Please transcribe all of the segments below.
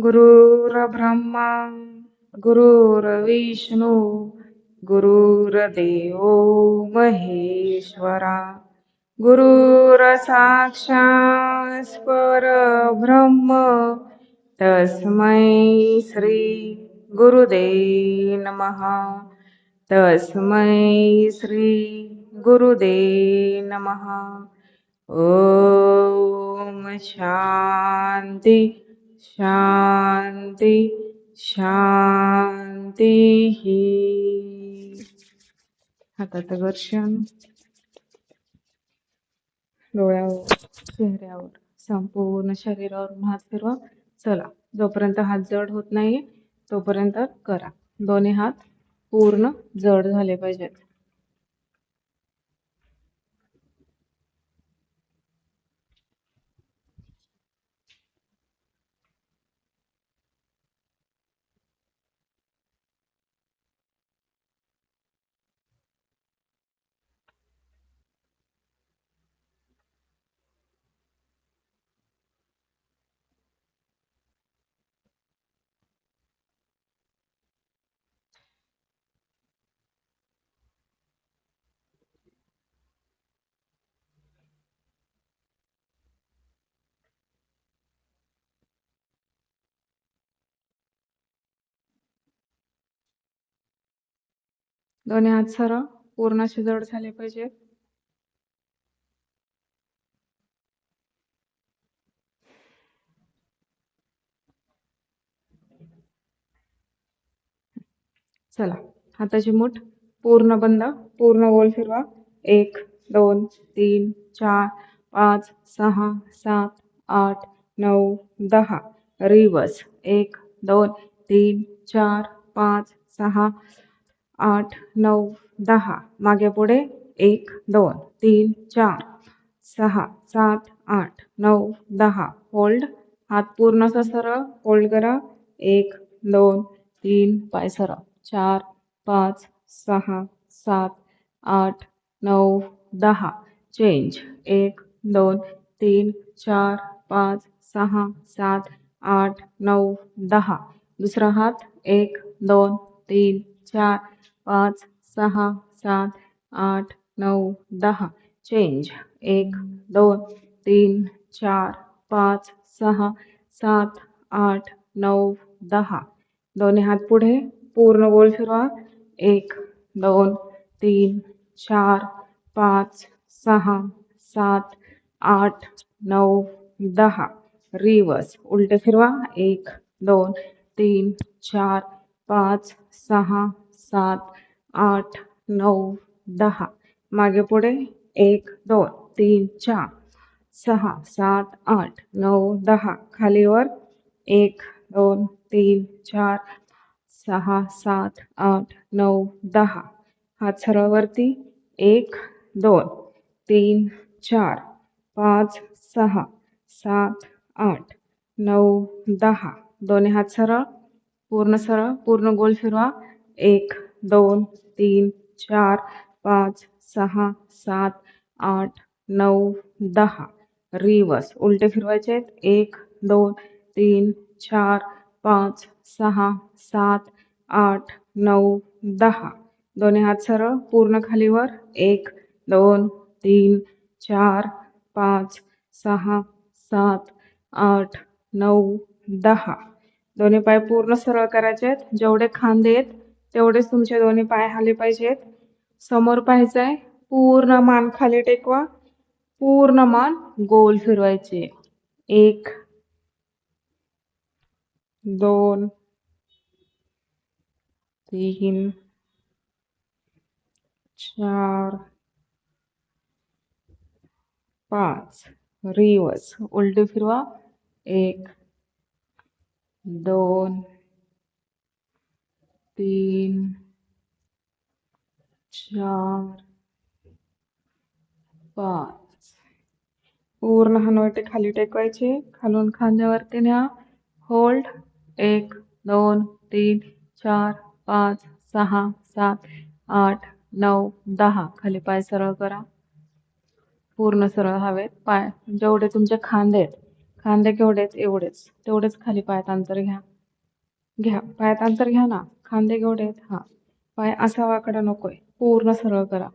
गुरुर्ब्रह्मा गुरुर्विष्णू गुरुर्देवो महेश्वरा गुरुर्साक्षात् परब्रह्म तस्मै श्री गुरुदेव नमः तस्मै श्री गुरुदेव नमः ओम शांती शांती शांती. हाताचं घर्षण डोळ्यावर चेहऱ्यावर संपूर्ण शरीरावरून हात फिरवा. चला, जोपर्यंत हात जड होत नाहीये तोपर्यंत करा. दोन्ही हात पूर्ण जड झाले पाहिजेत. दोन्ही हात सरळ पूर्ण असे जड झाले पाहिजेत. चला, हाताची मूठ पूर्ण बंद, पूर्ण गोल फिरवा. 1 2 3 4 5 6 7 8 9 10. रिवर्स. 1 2 3 4 5 6 8 9 10. मागे पुढे 1 2 3 4 6 7 8 9 10. होल्ड. हात पूर्ण असा सरळ होल्ड करा. 1 2 3 पाय सरळ. 4 5 6 7 8 9 10. चेंज. 1 2 3 4 5 6 7 8 9 10. दुसरा हात. 1 2 3 4 5 6 7 8 9 10. चेंज. 1 2 3 4 5 6 7 8 9 10. दोन्ही हात पुढे पूर्ण गोल फिरवा. 1 2 3 4 5 6 7 8 9 10. रिवर्स. उलटे फिरवा. 1 2 3 4 5 6 7 8 9 10. मागे पुढे 1 2 3 4 6 7 8 9 10. खाली वर 1 2 3 4 6 7 8 9 10. हात सरळ वरती. 1 2 3 4 5 6 7 8 9 10. दोन्ही हात सरळ पूर्ण गोल फिरवा. 1 2 3 4 5 6 7 8 9 10. रिवर्स. उलटे फिरवायचे आहेत. 1 2 3 4 5 6 7 8 9 10. दोन्ही हात सरळ पूर्ण खालीवर. 1 2 3 4 5 6 7 8 9 10. दोन्ही पाय पूर्ण सरळ करायचे आहेत. जेवढे खांदे आहेत तेवढेच तुमचे दोन्ही पाय खाली पाहिजेत. समोर पाहायचंय. पूर्ण मान खाली टेकवा. पूर्ण मान गोल फिरवायचे. 1 2 3 4 5. रिवर्स. उलटे फिरवा. 1 2 3 4 5. पूर्ण हनवटे खाली टेकवायचे. खालून खांद्यावरती न्या. होल्ड. 1 2 3 4 5 6 7 8 9 10. खाली पाय सरळ करा. पूर्ण सरळ हवेत. पाय जेवढे तुमचे खांदे आहेत खांदे केवढेच एवढेच, तेवढेच खाली पायात अंतर घ्या. घ्या पायात अंतर घ्या ना. खांदे केवढे आहेत? हा. पाय असा वाकडा नकोय, पूर्ण सरळ करा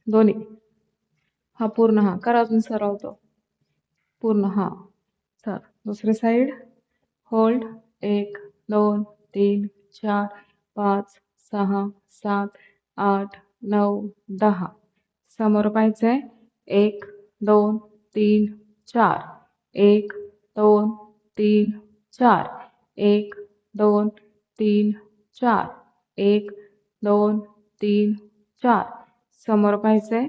दोन्ही. हा पूर्ण, हा करा अजून सरळ तो पूर्ण. हा चल दुसरी साईड. होल्ड. 1 2 3 4 5 6 7 8 9 10. समोर पाहायचंय. 1 2 3 4. 1 2 3 4. 1 2 3 4. 1 2 3 4. समोर पाहायचंय.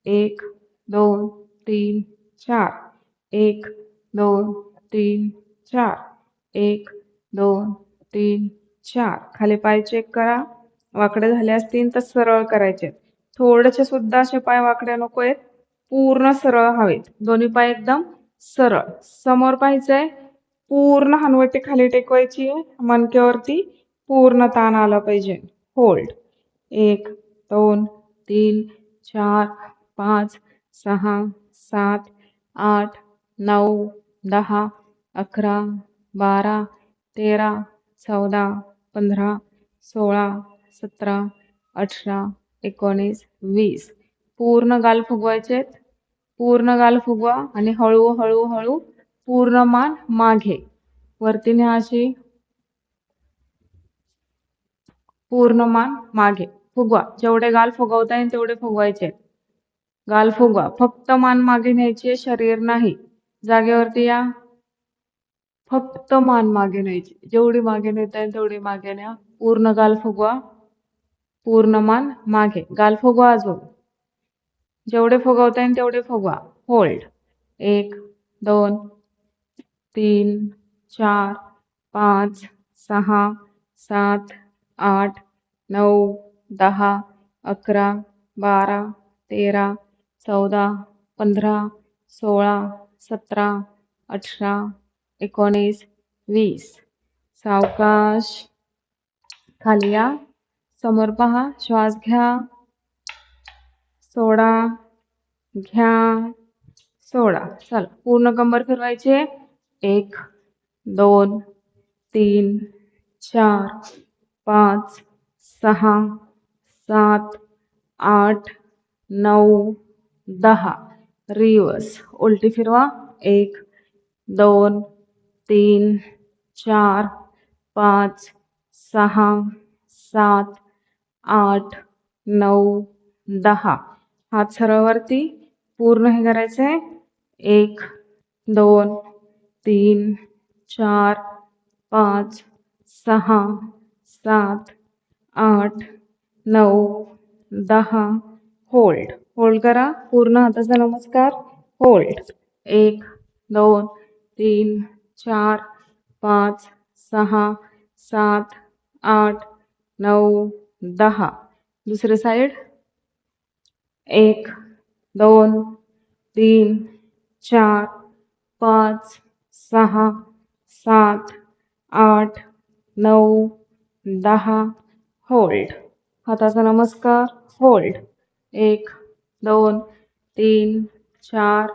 1 2 3 4. 1 2 3 4. 1 2 3 4. खाली पाय चेक करा. वाकडे झाले असतील तर सरळ करायचे. थोडेसे सुद्धा असे पाय वाकडे नको आहेत, पूर्ण सरळ हवेत. दोन्ही पाय एकदम सरळ. समोर पाहायचंय. पूर्ण हनवटी खाली टेकवायची आहे. मणक्यावरती पूर्ण ताण आला पाहिजे. होल्ड. 1 2 3 4 5 6 7 8 9 10 11 12 13 14 15 16 17 18 19 20. पूर्ण गाल फुगवायचे. पूर्ण गाल फुगवा आणि हळू हळू हळू पूर्ण मान मागे वरती न्या अशी. पूर्ण मान मागे फुगवा. जेवढे गाल फुगवता येईल तेवढे फुगवायचे. गाल फुगवा. फक्त मान मागे न्यायची, शरीर नाही. जागेवरती या. फक्त मान मागे न्यायची. जेवढी मागे नेता येईल तेवढी मागे न्या. पूर्ण गाल फुगवा. पूर्ण मान मागे. गाल फुगवा अजून. जेवढे फुगवता येईल तेवढे फुगवा. होल्ड. 1 2 3 4 5 6 7 8 9 10 11 12 13 14 15 16 17 18 19 20. सावकाश खाली या. समोर पहा. श्वास घ्या. सोडा. घ्या. सोडा. चला पूर्ण कंबर फिरवायची. 1 2 3 4 5 6 7 8 9 10. रिवर्स. उलटी फिरवा. 1 2 3 4 5 6 7 8 9 10. हात सरळ वरती. पूर्ण हे करायचंय. 1 2 3 4 5 6 7 8 9 10. होल्ड. होल्ड करा. पूर्ण हाताचा नमस्कार. होल्ड. 1 2 3 4 5 6 7 8 9 10. दुसरी साईड. 1 2 3 4 5 6 7 8 9 10. होल्ड. हाताचा नमस्कार. होल्ड. 1 2 3 4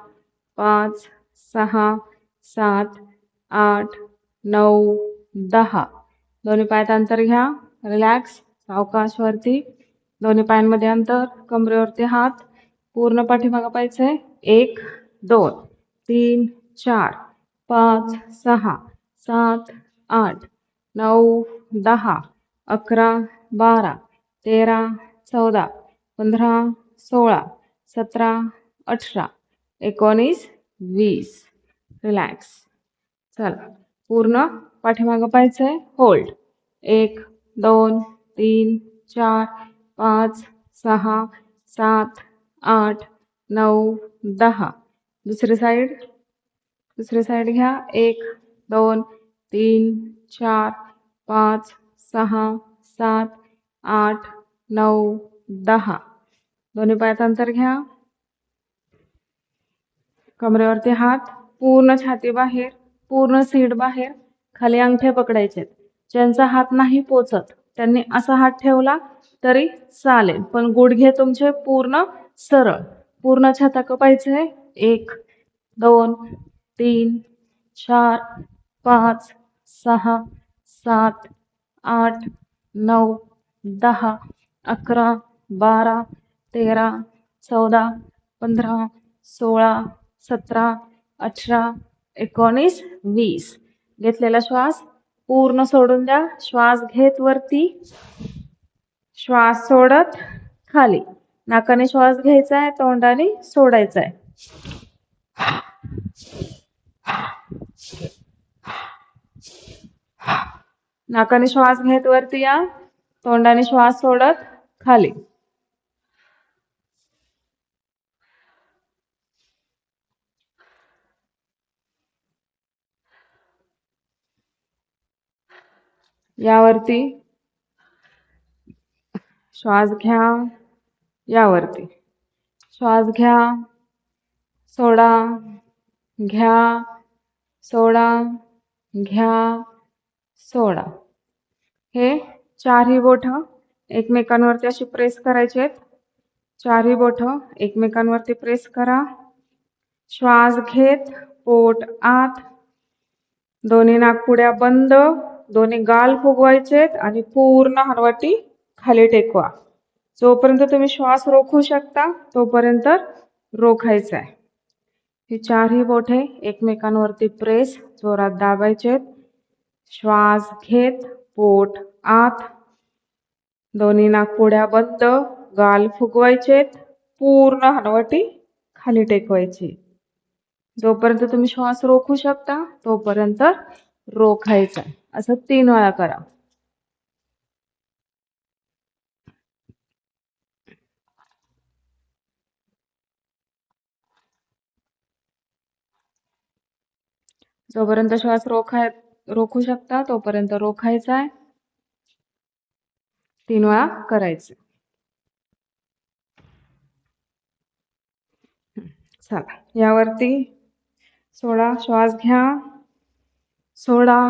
5 6 7 8 9 10. दोन्ही पायात अंतर घ्या. रिलॅक्स. सावकाश वरती. दोन्ही पायांमध्ये अंतर. कमरेवरती हात. पूर्ण पाठीमागं पाहायचंय. 1 2 3 4 5 6 7 8 9 10 11 12 13 14 15 16 17 18 19 20. रिलॅक्स. चला पूर्ण पाठीमागं पाहायचंय. होल्ड. 1 2 3 4 5 6 7 8 9 10. दुसरी साईड. दुसरी साईड घ्या. 1 2 3 4 5 6 7 8 9 10. दोन्ही पायात अंतर घ्या. कमरेवरती हात. पूर्ण छाती बाहेर. पूर्ण सीट बाहेर. खाली अंगठे पकडायचे. ज्यांचा हात नाही पोचत त्यांनी असा हात ठेवला तरी चालेल, पण गुडघे तुमचे पूर्ण सरळ. पूर्ण छाती पाहायचंय. 1 2 3 4 5 6 7 8 9 10 11 12 13 14 15 16 17 18 19 20. घेतलेला श्वास पूर्ण सोडून द्या. श्वास घेत वरती, श्वास सोडत खाली. नाकाने श्वास घ्यायचा आहे, तोंडाने सोडायचा आहे. नाकाने श्वास घेत वरती या, तोंडाने श्वास सोडत खाली. यावरती श्वास घ्या, यावरती श्वास घ्या, सोडा, घ्या, सोडा, घ्या, सोडा. हे चारही बोटं एकमेकांवरती अशी प्रेस करायची आहेत. चारही बोटं एकमेकांवरती प्रेस करा. श्वास घेत पोट आत, दोन्ही नाकपुड्या बंद, दोन्ही गाल फुगवायचेत आणि पूर्ण हनवटी खाली टेकवा. जोपर्यंत तुम्ही श्वास रोखू शकता तोपर्यंत रोखायचा आहे. ही चारही बोटे एकमेकांवरती प्रेस जोरात दाबायचेत. श्वास घेत पोट आत, दोन्ही नाकपुड्या बंद, गाल फुगवायचेत, पूर्ण हनवटी खाली टेकवायची. जोपर्यंत तुम्ही श्वास रोखू शकता तोपर्यंत रोखायचा. असं 3 वेळा करा. जोपर्यंत श्वास रोखू शकता तोपर्यंत रोखायचा आहे. 3 वेळा करायचं. चला, यावरती सोडा, श्वास घ्या, सोडा,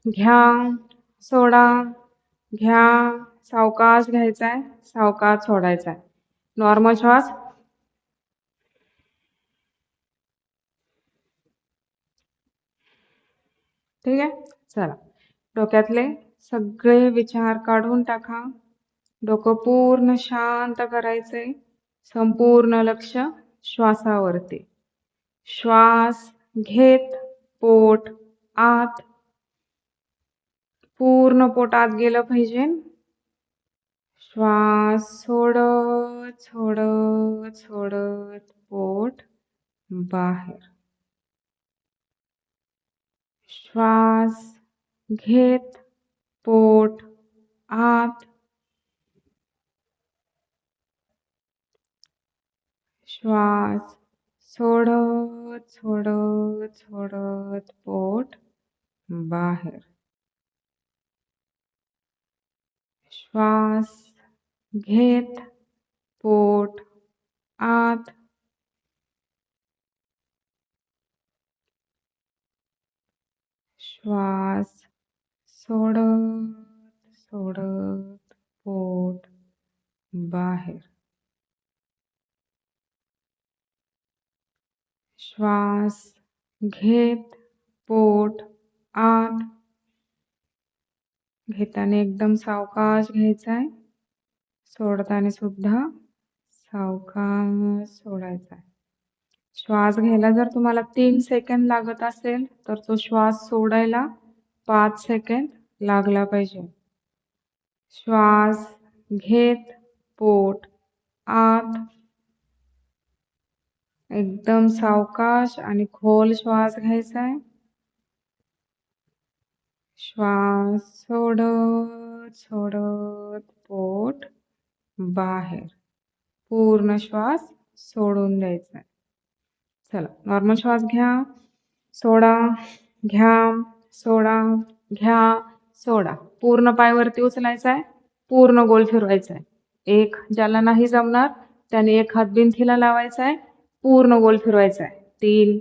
घ्या, सोडा, घ्या. सावकाश घ्यायचा आहे, सावकाश सोडायचा आहे. नॉर्मल श्वास. ठीक आहे. चला, डोक्यातले सगळे विचार काढून टाका. डोकं पूर्ण शांत करायचे. संपूर्ण लक्ष श्वासावरती. श्वास घेत पोट आत, पूर्ण पोट आत गेलं पाहिजे. श्वास सोडत सोडत सोडत पोट बाहेर. श्वास घेत पोट आत, श्वास सोडत सोडत सोडत पोट बाहेर. श्वास घेत पोट आत, श्वास सोडत सोडत पोट बाहेर. श्वास घेत पोट आत, घेताना एकदम सावकाश घ्यायचा आहे, सोडताना सुद्धा सावकाश सोडायचा आहे. श्वास घ्यायला जर तुम्हाला 3 सेकंद लागत असेल तर तो श्वास सोडायला 5 सेकंद लागला पाहिजे. श्वास घेत पोट आत, एकदम सावकाश आणि खोल श्वास घ्यायचा आहे. श्वास सोडत सोडत पोट बाहेर. पूर्ण श्वास सोडून द्यायचा आहे. चला, नॉर्मल श्वास घ्या, सोडा, घ्या, सोडा, घ्या, सोडा. पूर्ण पाय वरती उचलायचा आहे, पूर्ण गोल फिरवायचा आहे. एक ज्याला नाही जमणार त्याने एक हात भिंतीला लावायचा आहे, पूर्ण गोल फिरवायचा आहे. 3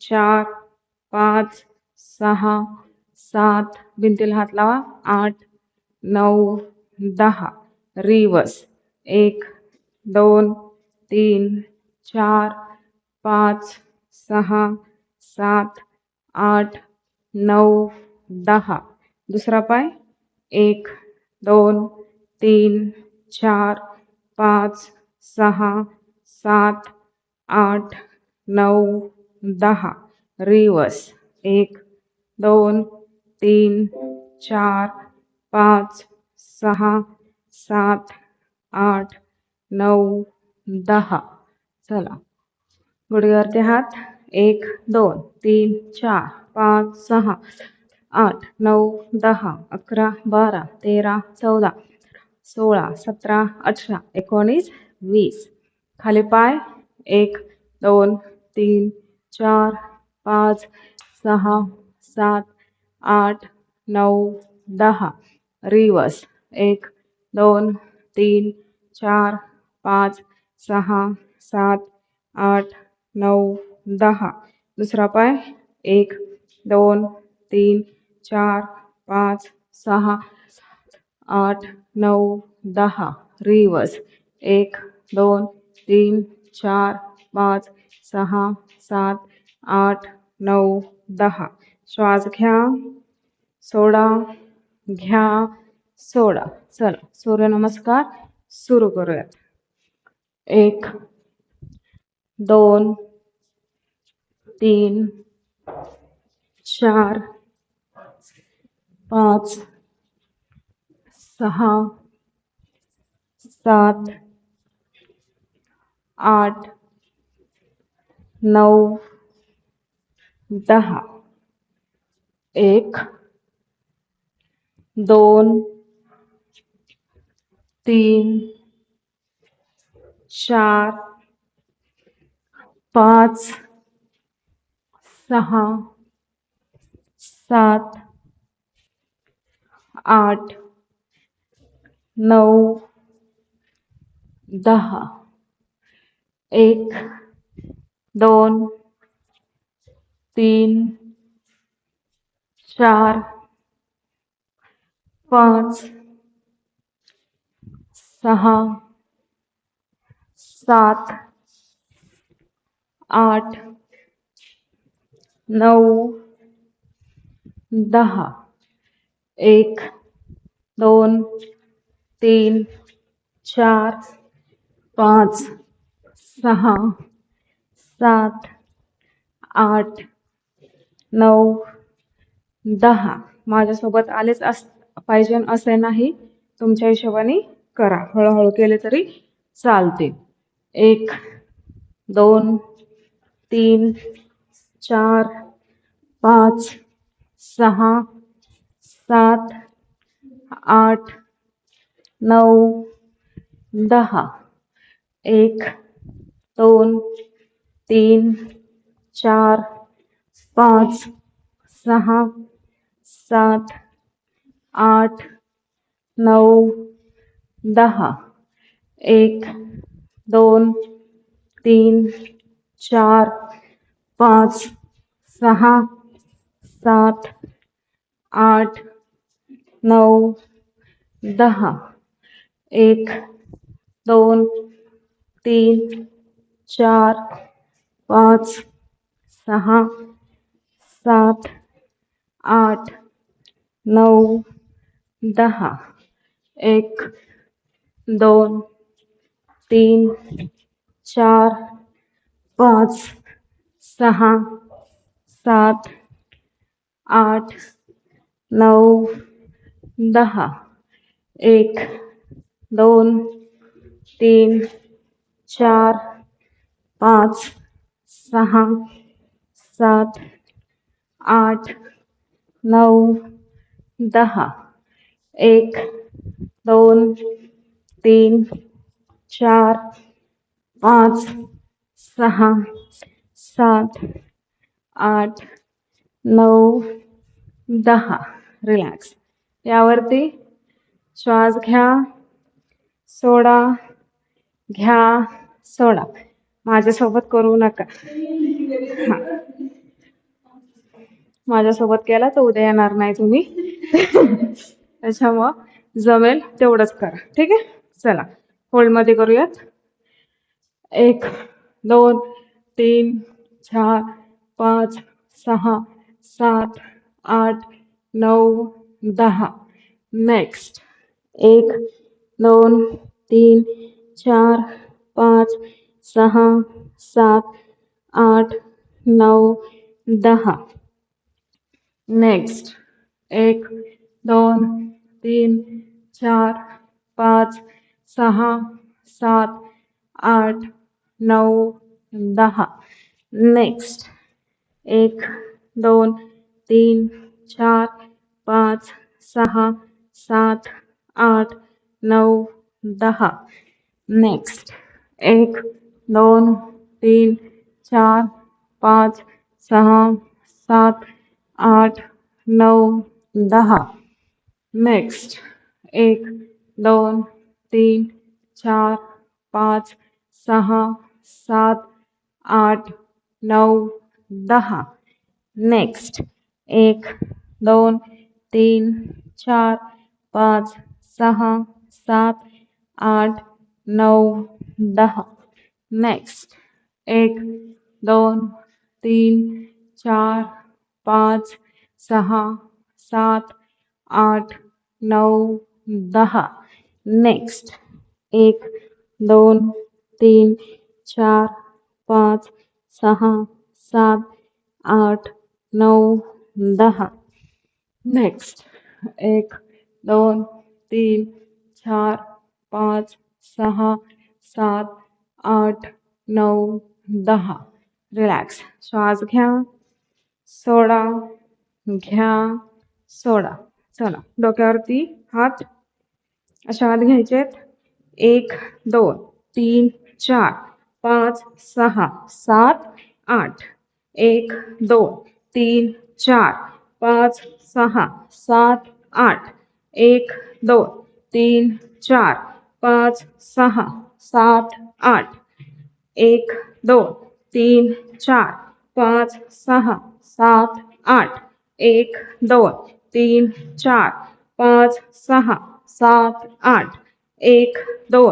4 5 6 7 भिंतीला हात लावा. 8 9 10 रिवर्स. 1 2 3 4 5 6 7 8 9 10. दुसरा पाय 1 2 3 4 5 6 7 8 9 10. रिवर्स 1 2 3 4 5 6 7 8 9 10. चला गुडघ्यावरती हात 1 2 3 4 5 6 8 9 10 11 12 13 14 16 17 18 19 20. खाली पाय 1 2 3 4 5 6 7 8 9 10. रिवर्स 1 2 3 4 5 6 7 8 9 10. दुसरा पाय 1 2 3 4 5 6 8 9 10. रिवर्स 1 2 3 4 5 6 7 8 9 10. श्वास घ्या, सोडा, घ्या, सोडा. चला सूर्यनमस्कार सुरू करूयात. 1 2 3 4 5 6 7 8 9 10. 1 2 3 4 5 6 7 8 9 10. 1 2 3 4 5 6 7 8 9 10. 1 2 3 4 5 6 7 8 9 10. माझ्यासोबत आलेच पाहिजे असे नाही, तुमच्या हिशोबाने करा. हळूहळू केले तरी चालते. 1 2 3 4 5 6 7 8 9 10. 1 2 3 4 5 6 7 8 9 10. 1 2 3 4 5 6 7 8 9 10. 1 2 3 4 5 6 7 8 9 10. 1 2 3 4 5 6 7 8 9 10. 1 2 3 4 5 6 7 8 9 10. 1 2 3 4 5 6 7 8 9 10. रिलॅक्स. यावरती श्वास घ्या, सोडा, घ्या, सोडा. माझ्यासोबत करू नका. माझ्यासोबत केला तर उद्या येणार नाही तुम्ही. त्याच्यामुळं जमेल तेवढंच करा. ठीक आहे. चला होल्डमध्ये करूयात. 1 2 3 4 5 6 7, 8, 9, 10. Next 1, 2, 3, 4, 5, 6, 7, 8, 9, 10. Next 1, 2, 3, 4, 5, 6, 7, 8, 9, 10. Next 1, 2, 3, 4, 5, 6, 7, 8, 9, 10. Next 1, 2, 3, 4, 5, 6, 7, 8, 9, 10. Next 1, 2, 3, 4, 5, 6, 7, 8, 9, 10. Next 1, 2, 3, 4, 5, 6, 7, 8, 9, 10. Next 1, 2, 3, 4, 5, 6, 7, 8, 9, 10. Next 1, 2, 3, 4, 5, 6, 7, 8, 9, 10. Next 1, 2, 3, 4, 5, 6, 7, 8, 9, 10. Relax. श्वास घ्या, सोडा, घ्या, सोडा. चला डोक्यावरती हात अशा हात घ्यायचेत. 1, 2, 3, 4, 5, 6, 7, 8. 1, 2, 3, 4, 5, 6, 7, 8. 1, 2, 3, 4, 5, 6, 7, 8. 1, 2, 3, 4, 5, 6, 7, 8. 1, 2, 3, 4, 5, 6, 7, 8. 1, 2,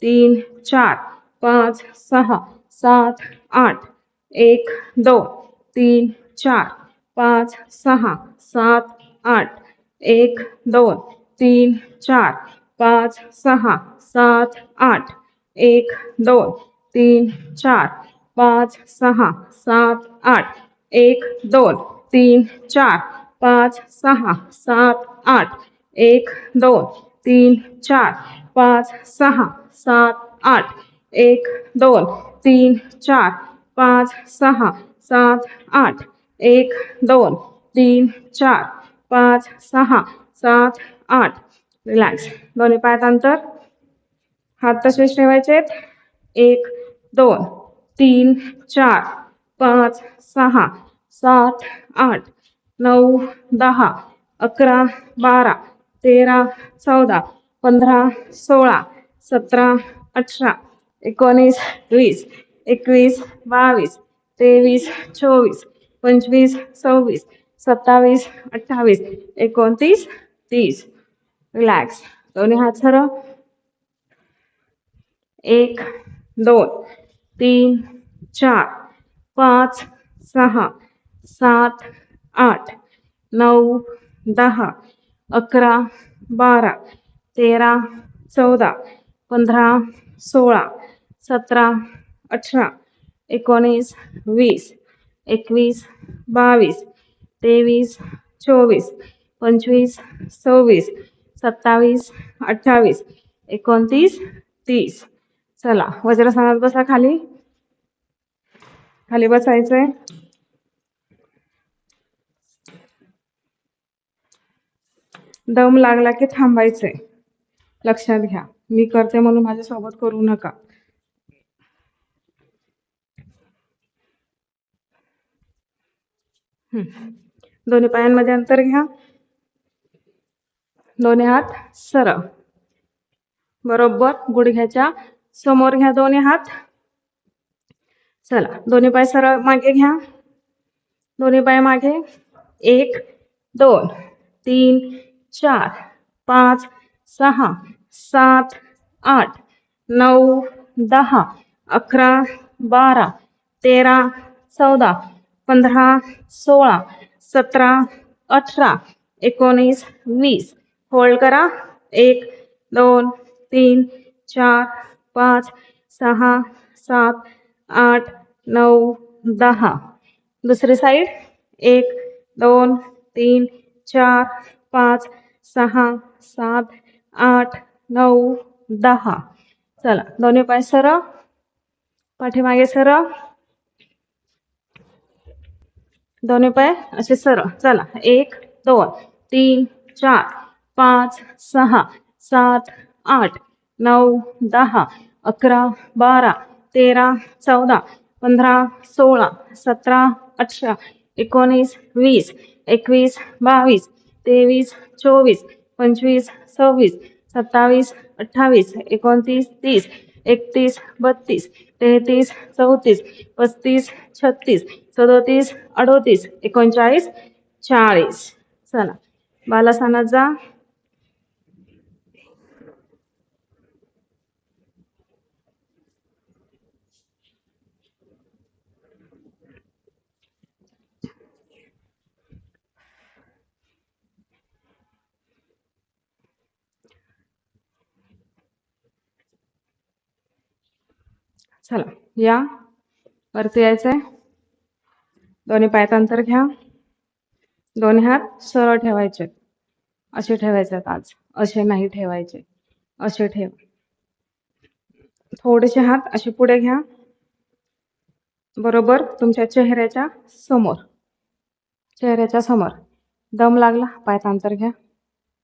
3, 4, 5, 6, 7, 8. 1, 2, 3, 4, 5, 6, 7, 8. 1, 2, 3, 4, 5, 6, 7, 8. 1, 2, 3, 4, 5, 6, 7, 8. 1, 2, 3, 4, 5, 6, 7, 8. 1, 2, 3, 4, 5, 6, 7, 8. 1, 2, 3, 4, 5, 6, 7, 8. 1, 2, 3, 4, 5, 6, 7, 8. रिलॅक्स. दोन्ही पायात अंतर. हात तसेच ठेवायचे. 1, 2, 3, 4, 5, 6, 7, 8, 9, 10, 11, 12, 13, 14, 15, 16, 17, 18, 19, 20, 21, 22, 23, 24, 25, 26, 27, 28, 29, 30. रिलॅक्स. दोन्ही हात सरळ. 1, 2, 3, 4, 5, 6, 7, 8, 9, 10, 11, 12, 13, 14, 15, 16, 17, 18, 19, 20, 21, 22, 23, 24, 25, 26, 27, 28, 29, 30. चला वज्रासनात बसा. खाली खाली बसायचंय. दम लागला की थांबायचंय. लक्षात घ्या, मी करते म्हणून माझ्यासोबत करू नका. दोन्ही पायांमध्ये अंतर घ्या. दोन्ही हात सरळ. बरोबर गुडघ्याच्या समोर घ्या दोन्ही हात. चला दोन्ही पाय सरळ मागे घ्या. दोन्ही पाय मागे. 1, 2, 3, 4, 5, 6, 7, 8, 9, 10, 11, 12, 13, 14, 15, 16, 17, 18, 19, 20. होल्ड करा. 1, 2, 3, 4, 5, 6, 7, 8, 9, 10. दुसरी साईड. 1, 2, 3, 4, 5, 6, 7, 8, 9, 10. चला, दोन्ही पाय सरळ, पाठीमागे सरळ, दोन्ही पाय असे सरळ. चला, 1, 2, 3, 4, 5, 6, 7, 8, 9, 10, 11, 12, 13, 14, 15, 16, 17, 18, 19, 20, 21, 22, 23, 24, 25, 26, 27, 28, 29, 30, 31, 32, 33, 34, 35, 36, 37, 38, 39, 40. चला, बालासनात जा. चला, या वरती यायचंय. दोन्ही पायात अंतर घ्या. दोन्ही हात सरळ ठेवायचे. असे ठेवायचे आज, असे नाही ठेवायचे. असे ठेव. थोडेसे हात असे पुढे घ्या, बरोबर तुमच्या चेहऱ्याच्या समोर. चेहऱ्याच्या समोर. दम लागला, पायात अंतर घ्या.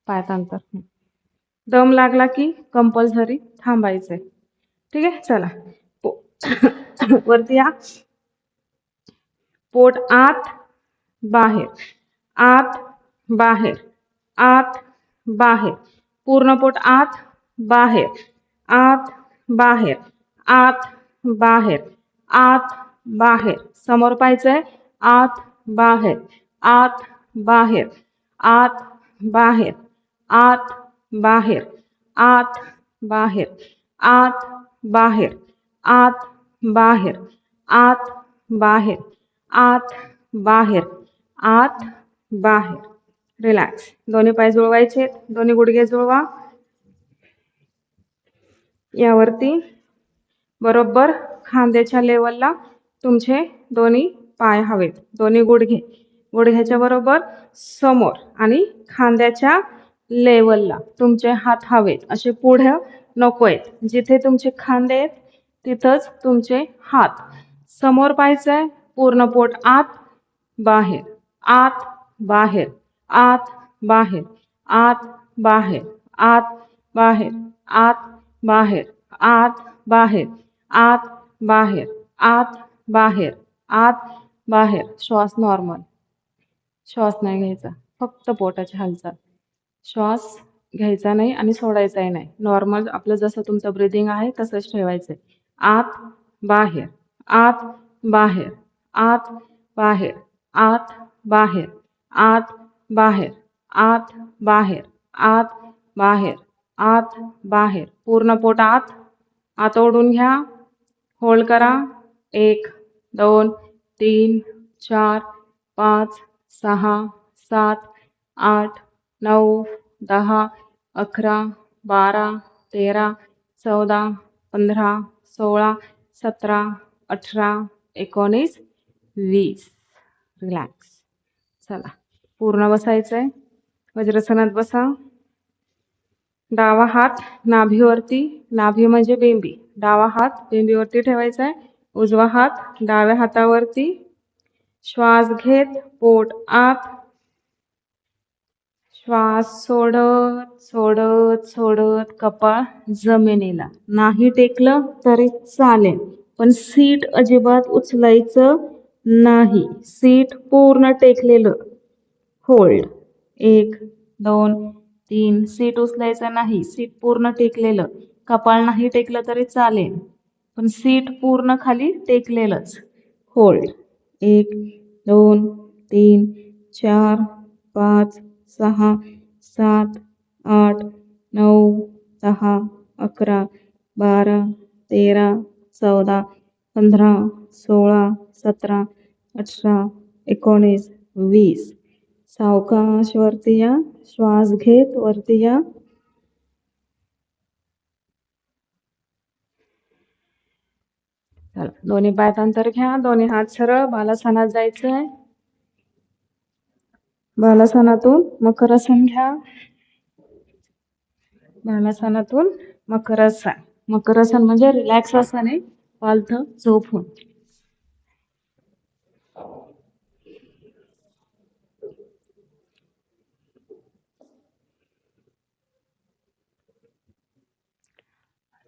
पायात अंतर. दम लागला की कंपल्सरी थांबायचंय. ठीक आहे. चला, वरती या. पोट आत बाहेर, आत बाहेर, आत बाहेर. पूर्ण पोट आत बाहेर, आत बाहेर, आत बाहेर, आत बाहेर. समोर पाहायचंय. आत बाहेर, आत बाहेर, आत बाहेर, आत बाहेर, आत बाहेर, आत बाहेर, आत बाहेर, आत बाहेर, आत बाहेर, आत बाहेर. रिलॅक्स. दोन्ही पाय जुळवायचे, दोन्ही गुडघे जुळवा. यावरती बरोबर खांद्याच्या लेवलला तुमचे दोन्ही पाय हवेत. दोन्ही गुडघे गुडघ्याच्या बरोबर समोर आणि खांद्याच्या लेवलला तुमचे हात हवेत. असे पुढे नकोयत. जिथे तुमचे खांदे आहेत तिथंच तुमचे हात. समोर पाहायचंय. पूर्ण पोट आत बाहेर, आत बाहेर, आत बाहेर, आत बाहेर, आत बाहेर, आत बाहेर, आत बाहेर, आत बाहेर, आत बाहेर, आत बाहेर. श्वास नॉर्मल. श्वास नाही घ्यायचा, फक्त पोटाची हालचाल. श्वास घ्यायचा नाही आणि सोडायचाही नाही. नॉर्मल आपलं जसं तुमचं ब्रीदिंग आहे तसंच ठेवायचंय. आत बाहेर, आत बाहेर, आत बाहेर, आत बाहेर, आत बाहेर, आत बाहेर, आत बाहेर, आत बाहेर. पूर्ण पोट आत. आत ओढून घ्या. होल्ड करा. 1, 2, 3, 4, 5, 6, 7, 8, 9, 10, 11, 12, 13, 14, 15, 16, 17, 18, 19, 20. रिलॅक्स. चला, पूर्ण बसायचंय. वज्रासनात बसा. डावा हात नाभीवरती, नाभी म्हणजे बेंबी. डावा हात बेंबीवरती ठेवायचा आहे. उजवा हात डाव्या हातावरती. श्वास घेत पोट आत. श्वास सोडत सोडत सोडत कपाळ जमिनीला. नाही टेकलं तरी चालेल, पण सीट अजिबात उचलायचं नाही. सीट पूर्ण टेकलेलं. होल्ड. 1, 2, 3. सीट उचलायचं नाही. सीट पूर्ण टेकलेलं. कपाळ नाही टेकलं तरी चालेल, पण सीट पूर्ण खाली टेकलेलंच. होल्ड. 1, 2, 3, 4, 5, 6, 7, 8, 9, 10, 11, 12, 13, 14, 15, 16, 17, 18, 19, 20. सावकाश वरती या. श्वास घेत वरती या. चला, दोन्ही पायात अंतर घ्या. दोन्ही हात सरळ. बालासनात जायचंय. बालासनातून मकरासन घ्या. बालासनातून मकरासन. मकरासन म्हणजे रिलॅक्स आसन आहे, पालथं झोपून.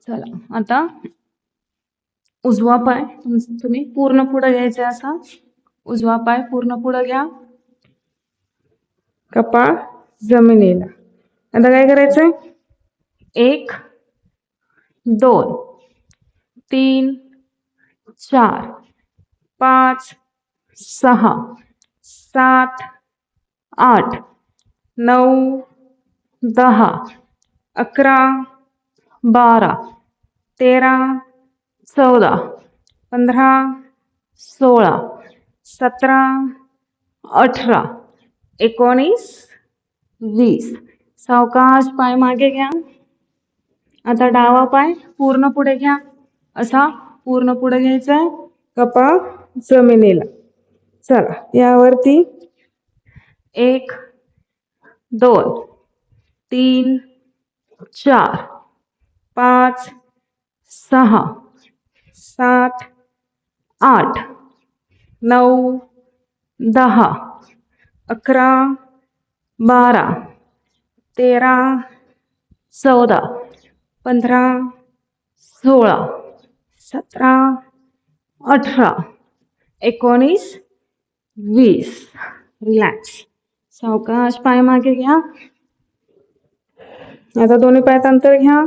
चला, आता उजवा पाय तुम्ही पूर्ण पुढे घ्यायचा. असा उजवा पाय पूर्ण पुढे घ्या. कपाळ जमिनीला. आता काय करायचंय? 1 2 3 4 5 6 7 8 9 10 11 12 13 14 15 16 17 18 19 20. सावकाश पाय मागे घ्या. आता डावा पाय पूर्ण पुढे घ्या. असा पूर्ण पुढे घ्यायचा. कपाळ जमिनीला. चला, यावरती 1 2 3 4 5 6 7 8 9 10 11 12 13 14 15 16 17 18 19 20. रिलॅक्स. सावकाश पाय मागे घ्या. आता दोन्ही पायात अंतर घ्या.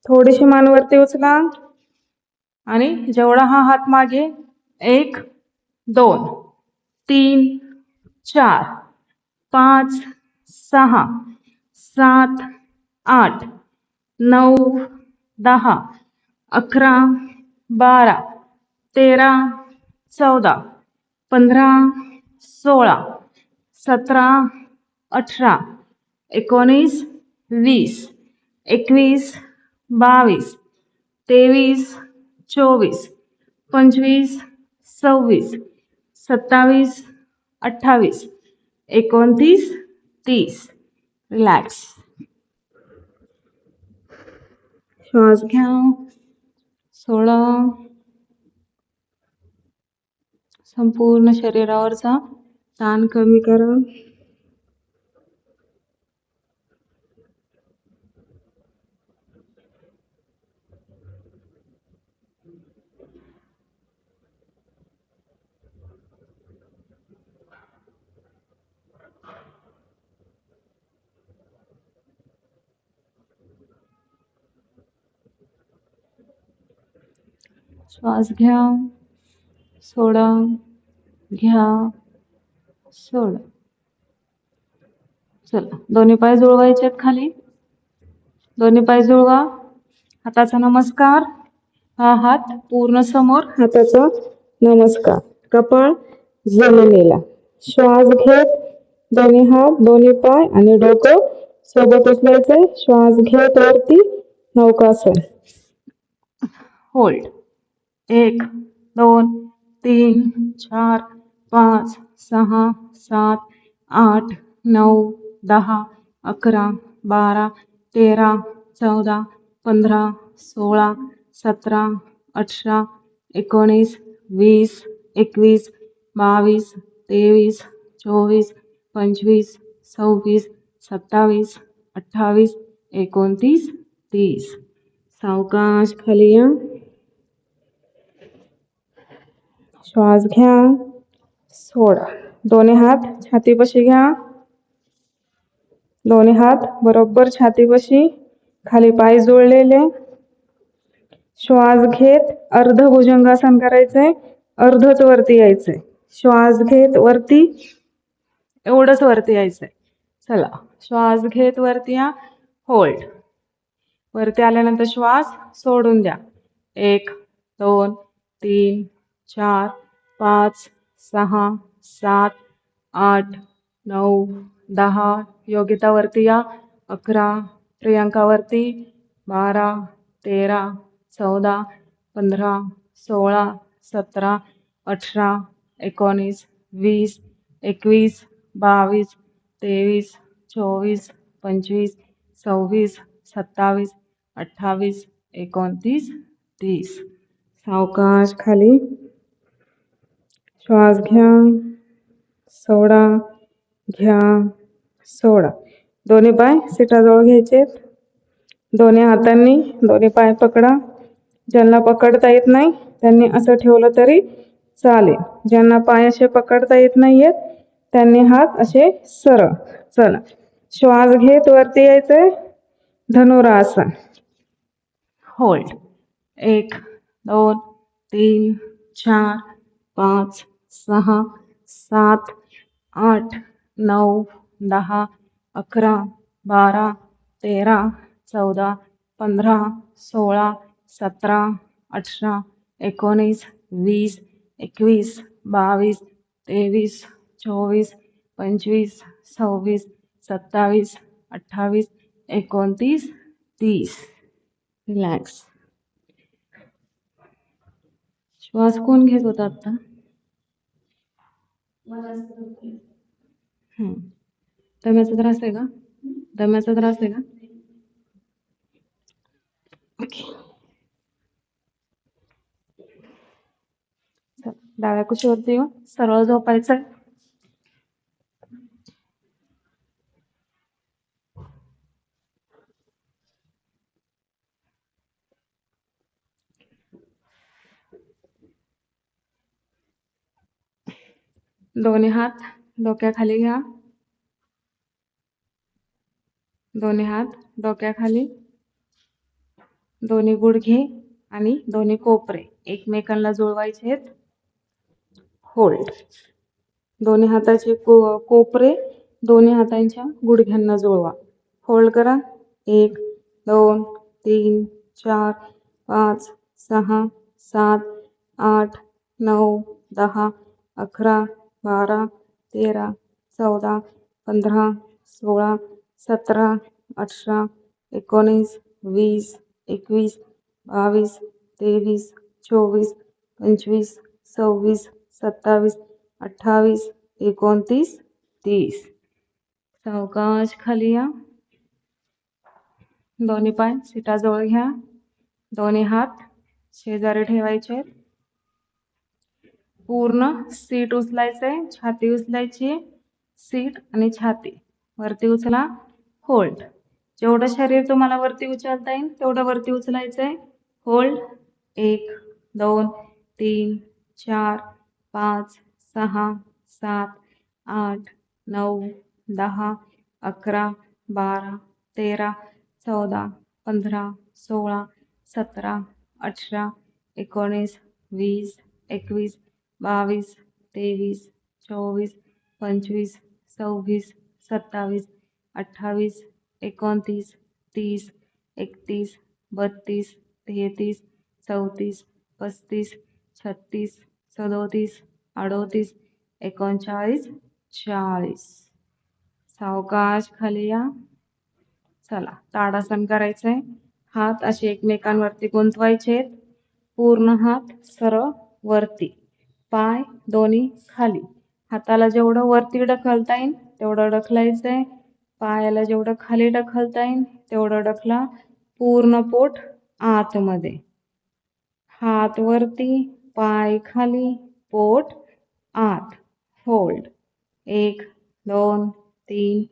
थोडीशी मान वरती उचला आणि जेवढा हा हात मागे 1 2 3 4 5 6 7 8 9 10 11 12 13 14 15 16 17 18 19 20 21 22 23 24 25 26 27 28 29 30. रिलॅक्स. श्वास घ्या. सोडा. संपूर्ण शरीरावरचा ताण कमी करा. श्वास घ्या. सोडा. घ्या. सोडा. चला, दोन्ही पाय जुळवायचे खाली. दोन्ही पाय जुळवा. हाताचा नमस्कार. हा हात पूर्ण समोर. हाताचा नमस्कार. कपाळ जमिनीला. श्वास घेत दोन्ही हात, दोन्ही पाय आणि डोकं सोबत उचलायचंय. श्वास घेत वरती नौकासन. होल्ड. 1 2 3 4 5 6 7 8 9 10 11 12 13 14 15 16 17 18 19 20 21 22 23 24 25 26 27 28 29 30. सावकाश खाली या. श्वास घ्या. सोडा. दोन्ही हात छातीपाशी घ्या. दोन्ही हात बरोबर छातीपाशी. खाली पाय जुळलेले. श्वास घेत अर्ध भुजंगासन करायचंय. अर्धच वरती यायचंय. श्वास घेत वरती. एवढंच वरती यायचंय. चला, श्वास घेत वरती या. होल्ड. वरती आल्यानंतर श्वास सोडून द्या. 1 2 3 4 5 6 7 8 9 10 योगितावरती या 11 प्रियांकावरती 12 13 14 15 16 17 18 19 20 21 22 23 24 25 26 27 28 29 30 सावकाश खाली श्वास घ्या सोडा घ्या सोडा दोन्ही पाय सीटाजवळ घ्यायचे दोन्ही हातांनी दोन्ही पाय पकडा ज्यांना पकडता येत नाही त्यांनी असं ठेवलं तरी चालेल ज्यांना पाय असे पकडता येत नाहीयेत त्यांनी हात असे सरळ चला श्वास घेत वरती यायचंय धनुरासन होल्ड 1 2 3 4 5 6 7 8 9 10 11 12 13 14 15 16 17 18 19 20 21 22 23 24 25 26 27 28 29 30 रिलॅक्स श्वास कोण घेत होता आता दम्याचा त्रास आहे का दम्याचा त्रास आहे का ओके डाव्या कुशीवरती येऊ सरळ झोपायचं दोन्ही हात डोक्याखाली घ्या दोन्ही हात डोक्याखाली दोन्ही गुडघे आणि दोन्ही कोपरे एकमेकांना जुळवायचे आहेत होल्ड दोन्ही हाताचे कोपरे दोन्ही हातांच्या गुडघ्यांना जुळवा होल्ड करा 1 2 3 4 5 6 7 8 9 10 11 12 13 14 15 16 17 18 19 20 21 22 23 24 25 26 27 28 29 30 सावकाश खाली या दोन्ही पाय सीटाजवळ घ्या दोन्ही हात शेजारी ठेवायचे पूर्ण सीट उचलायचंय छाती उचलायची सीट आणि छाती वरती उचला होल्ड जेवढं शरीर तुम्हाला वरती उचलता येईल तेवढं वरती उचलायचंय होल्ड 1 2 3 4 5 6 7 8 9 10 11 12 13 14 15 16 17 18 19 20 21 22 23 24 25 26 27 28 29 30 31 32 33 34 35 36 37 38 39 40 सावकाश खाली या चला ताडासन करायचंय हात असे एकमेकांवरती गुंतवायचे पूर्ण हात सरळ वरती पाय दोन्ही खाली हाताला जेवढं वरती ढकलता येईल तेवढं ढकलायचंय पायाला जेवढं खाली ढकलता येईल तेवढं ढकला पूर्ण पोट आतमध्ये हात वरती पाय खाली पोट आत होल्ड 1 2 3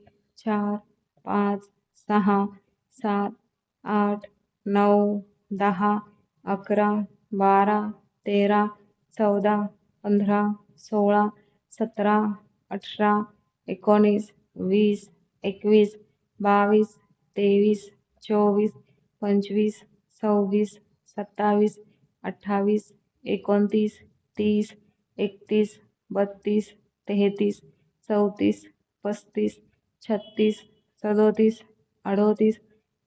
4 5 6 7 8 9 10 11 12 13 14 15 16 17 18 19 20 21 22 23 24 25 26 27 28 29 30 31 32 33 34 35 36 37 38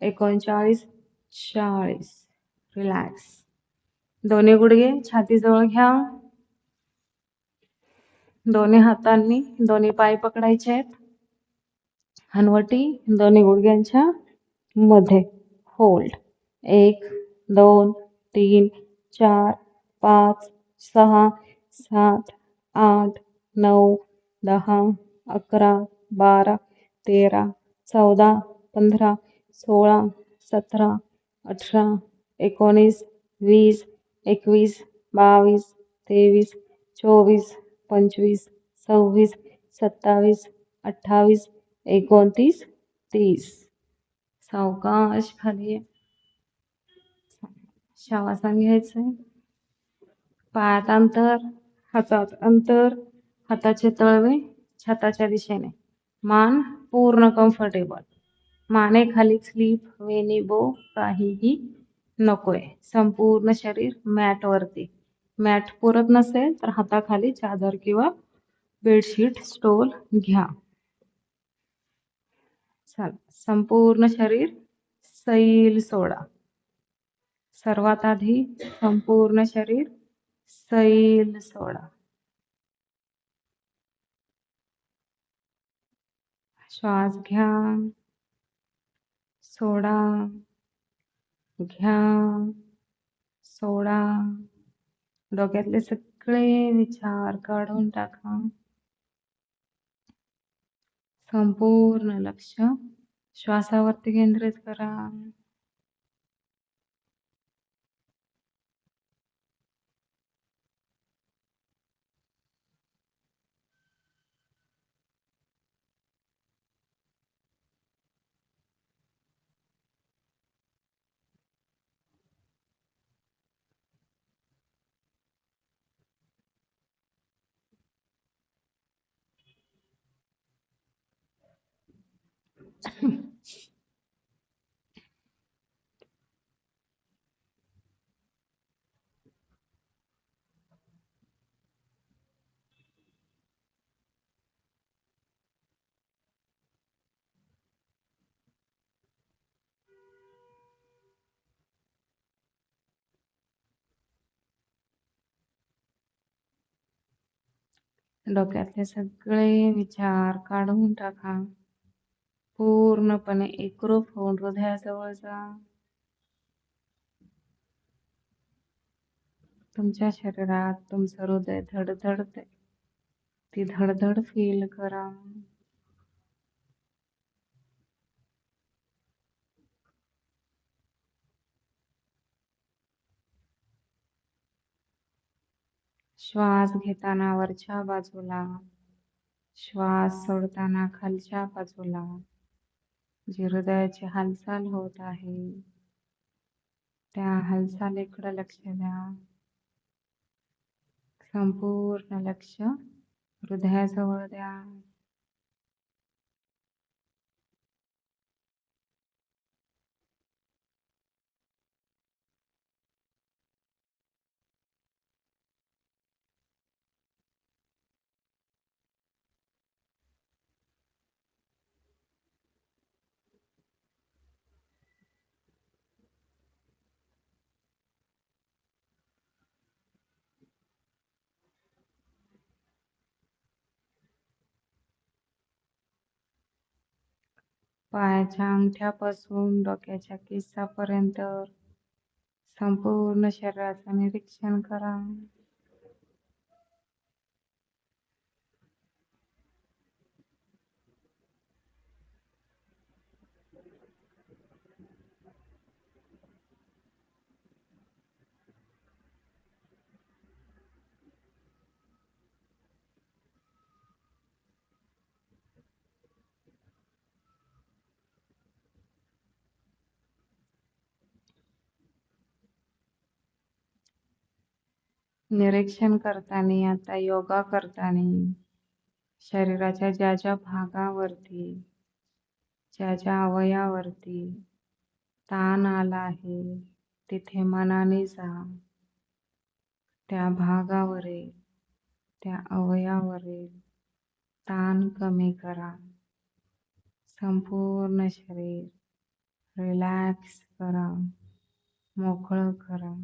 39 40 रिलॅक्स दोन्ही गुडघे छातीजवळ घ्या दोन्ही हातांनी दोन्ही पाय पकडायचे आहेत. हनवटी दोन्ही गुडघ्यांच्या मध्ये. होल्ड. 1, 2, 3, 4, 5, 6, 7, 8, 9, 10, 11, 12, 13, 14, 15, 16, 17, 18, 19, 20, 21, 22, 23, 24, 25, 26, 27, 28, 29, 30. सावकाश खाली ये. श्वासन घ्यायचंय. पायात अंतर, हातात अंतर, हाताचे तळवे छाताच्या दिशेने. मान पूर्ण कम्फर्टेबल. मानेखाली स्लीप, वेणी, बो काहीही नकोय. संपूर्ण शरीर मॅट वरती. मॅट पुरत नसेल तर हाताखाली चादर किंवा बेडशीट स्टोल घ्या. चला, संपूर्ण शरीर सैल सोडा. सर्वात आधी संपूर्ण शरीर सैल सोडा. श्वास घ्या, सोडा, घ्या, सोडा. डोक्यातले सगळे विचार काढून टाका. संपूर्ण लक्ष श्वासावरती केंद्रित करा. डोक्यातले सगळे विचार काढून टाका. पूर्णपणे एकरूप होऊन हृदयाजवळ जा. तुमच्या शरीरात तुमचं हृदय धडधडते. ती धडधड फील करा. श्वास घेताना वरच्या बाजूला, श्वास सोडताना खालच्या बाजूला. जी हृदयाची हालचाल होत आहे त्या हालचालीकडे लक्ष द्या. संपूर्ण लक्ष हृदयाजवळ द्या. पायाच्या अंगठ्यापासून डोक्याच्या केसापर्यंत संपूर्ण शरीराचं निरीक्षण करा. निरीक्षण करताना, आता योगा करताना शरीराच्या ज्या ज्या भागावरती, ज्या ज्या अवयवावरती ताण आला आहे तिथे मनाने जा. त्या भागावरील, त्या अवयवावरील ताण कमी करा. संपूर्ण शरीर रिलॅक्स करा, मोकळं करा.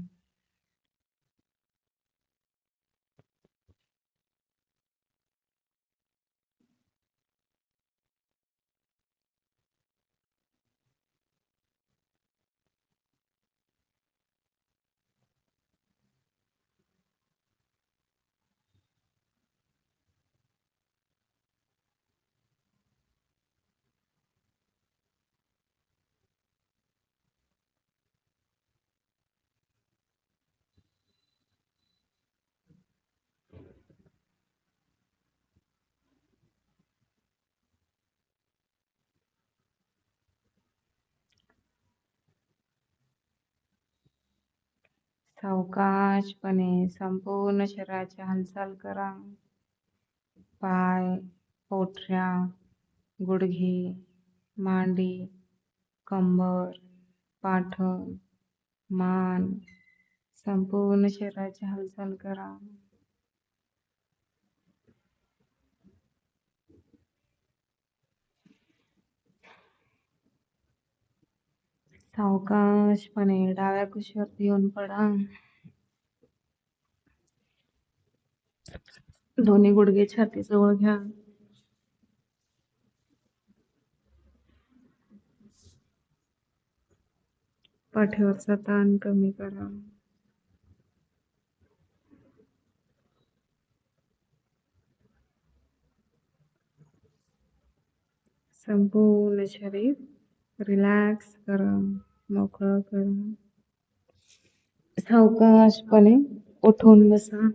सावकाशपणे संपूर्ण शरीराची हालचाल करा. पाय, पोटऱ्या, गुडघे, मांडी, कंबर, पाठण, मान, संपूर्ण शरीराची हालचाल करा. सावकाशपणे डाव्या कुशीवरती येऊन पडा. दोन्ही गुडघे छातीजवळ घ्या. पाठीवरचा ताण कमी करा. संपूर्ण शरीर रिलॅक्स करा, मोकळं करा. सावकाशपणे उठून बसा.